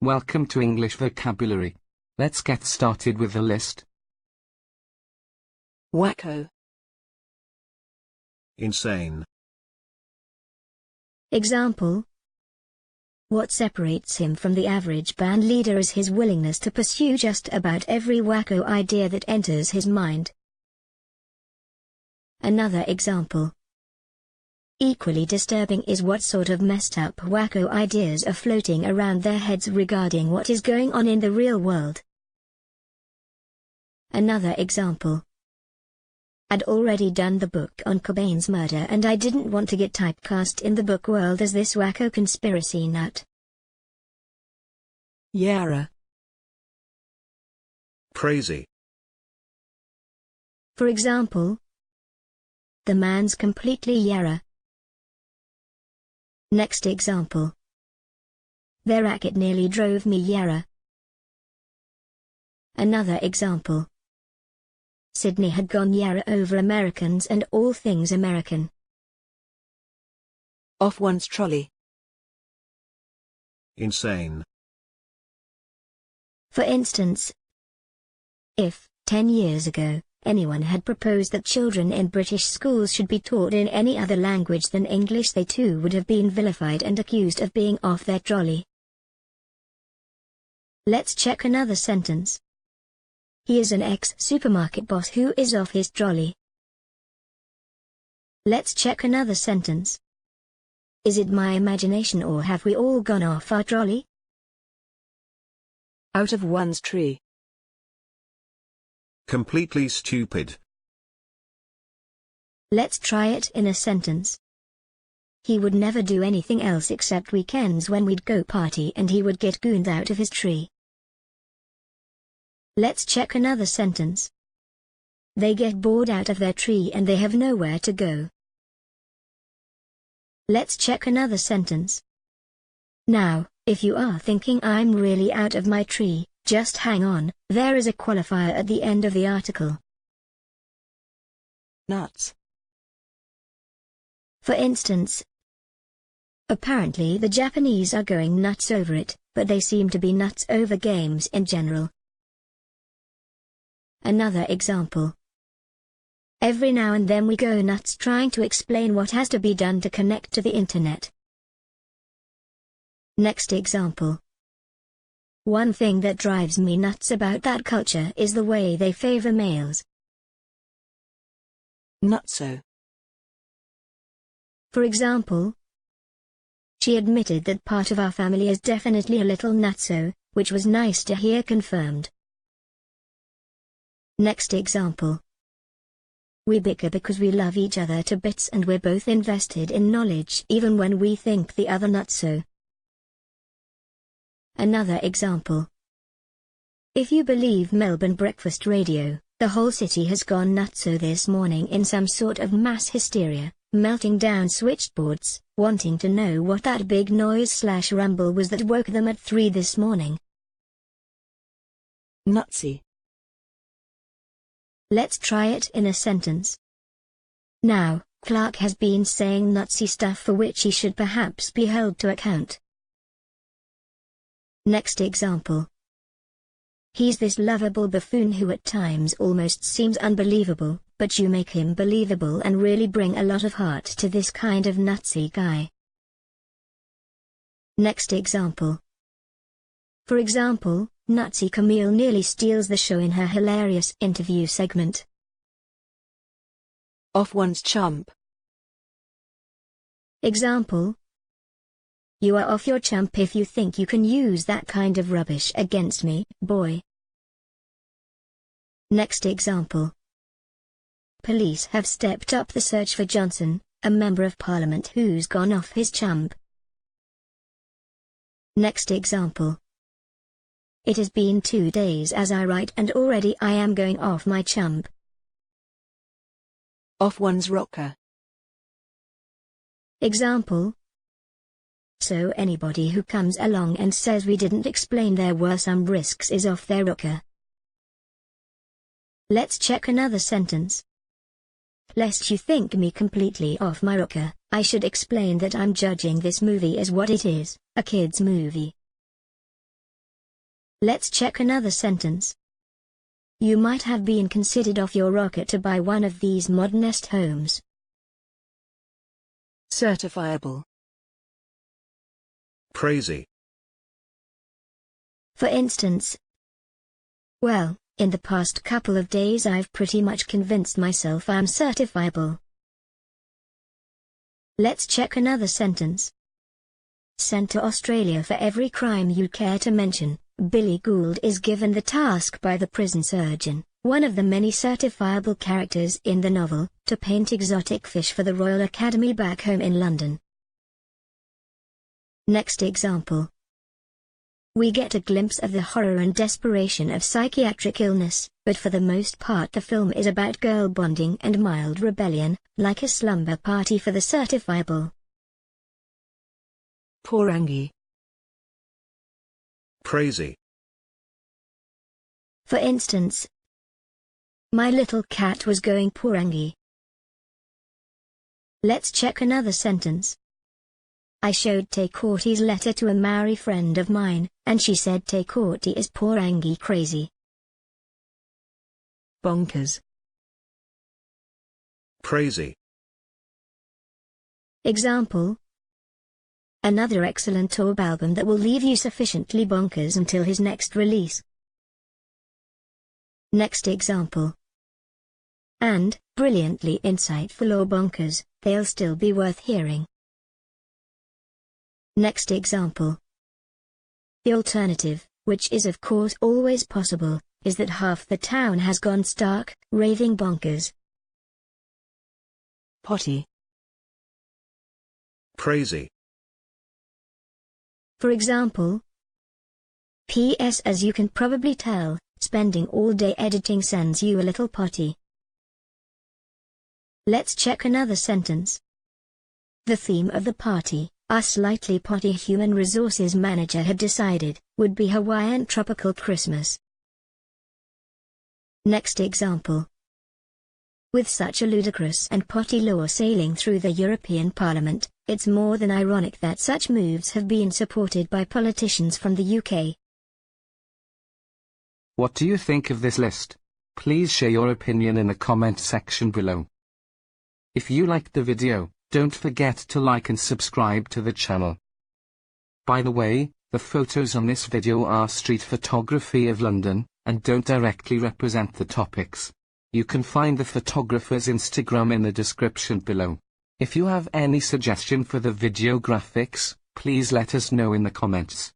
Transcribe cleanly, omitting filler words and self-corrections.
Welcome to English Vocabulary. Let's get started with the list. Wacko. Insane. Example. What separates him from the average band leader is his willingness to pursue just about every wacko idea that enters his mind. Another example. Equally disturbing is what sort of messed up wacko ideas are floating around their heads regarding what is going on in the real world. Another example. I'd already done the book on Cobain's murder and I didn't want to get typecast in the book world as this wacko conspiracy nut. Yarra. Crazy. For example, the man's completely yarra. Next example. Their racket nearly drove me yarra. Another example. Sydney had gone yarra over Americans and all things American. Off one's trolley. Insane. For instance, if, 10 years ago, anyone had proposed that children in British schools should be taught in any other language than English, they too would have been vilified and accused of being off their trolley. Let's check another sentence. He is an ex-supermarket boss who is off his trolley. Let's check another sentence. Is it my imagination or have we all gone off our trolley? Out of one's tree. Completely stupid. Let's try it in a sentence. He would never do anything else except weekends when we'd go party and he would get gooned out of his tree. Let's check another sentence. They get bored out of their tree and they have nowhere to go. Let's check another sentence. Now, if you are thinking I'm really out of my tree, just hang on, there is a qualifier at the end of the article. Nuts. For instance, apparently the Japanese are going nuts over it, but they seem to be nuts over games in general. Another example. Every now and then we go nuts trying to explain what has to be done to connect to the internet. Next example. One thing that drives me nuts about that culture is the way they favor males. Nutso. For example, she admitted that part of our family is definitely a little nutso, which was nice to hear confirmed. Next example. We bicker because we love each other to bits and we're both invested in knowledge even when we think the other nutso. Another example. If you believe Melbourne breakfast radio, the whole city has gone nutso this morning in some sort of mass hysteria, melting down switchboards, wanting to know what that big noise/rumble was that woke them at 3 this morning. Nutsy. Let's try it in a sentence. Now, Clark has been saying nutsy stuff for which he should perhaps be held to account. Next example. He's this lovable buffoon who at times almost seems unbelievable, but you make him believable and really bring a lot of heart to this kind of nutsy guy. Next example. For example, Nutsy Camille nearly steals the show in her hilarious interview segment. Off one's chump. Example. You are off your chump if you think you can use that kind of rubbish against me, boy. Next example. Police have stepped up the search for Johnson, a member of Parliament who's gone off his chump. Next example. It has been 2 days as I write and already I am going off my chump. Off one's rocker. Example. So anybody who comes along and says we didn't explain there were some risks is off their rocker. Let's check another sentence. Lest you think me completely off my rocker, I should explain that I'm judging this movie as what it is, a kid's movie. Let's check another sentence. You might have been considered off your rocker to buy one of these modernist homes. Certifiable. Crazy. For instance, well, in the past couple of days I've pretty much convinced myself I'm certifiable. Let's check another sentence. Sent to Australia for every crime you care to mention, Billy Gould is given the task by the prison surgeon, one of the many certifiable characters in the novel, to paint exotic fish for the Royal Academy back home in London. Next example. We get a glimpse of the horror and desperation of psychiatric illness, but for the most part the film is about girl bonding and mild rebellion, like a slumber party for the certifiable. Porangi. Crazy. For instance, my little cat was going porangi. Let's check another sentence. I showed Tay Courtie's letter to a Maori friend of mine, and she said Tay Courtie is porangi crazy. Bonkers. Crazy. Example. Another excellent Torb album that will leave you sufficiently bonkers until his next release. Next example. And, brilliantly insightful or bonkers, they'll still be worth hearing. Next example. The alternative, which is of course always possible, is that half the town has gone stark, raving bonkers. Potty. Crazy. For example, P.S. As you can probably tell, spending all day editing sends you a little potty. Let's check another sentence. The theme of the party, our slightly potty human resources manager had decided, would be Hawaiian tropical Christmas. Next example. With such a ludicrous and potty law sailing through the European Parliament, it's more than ironic that such moves have been supported by politicians from the UK. What do you think of this list? Please share your opinion in the comment section below. If you liked the video, don't forget to like and subscribe to the channel. By the way, the photos on this video are street photography of London, and don't directly represent the topics. You can find the photographer's Instagram in the description below. If you have any suggestion for the video graphics, please let us know in the comments.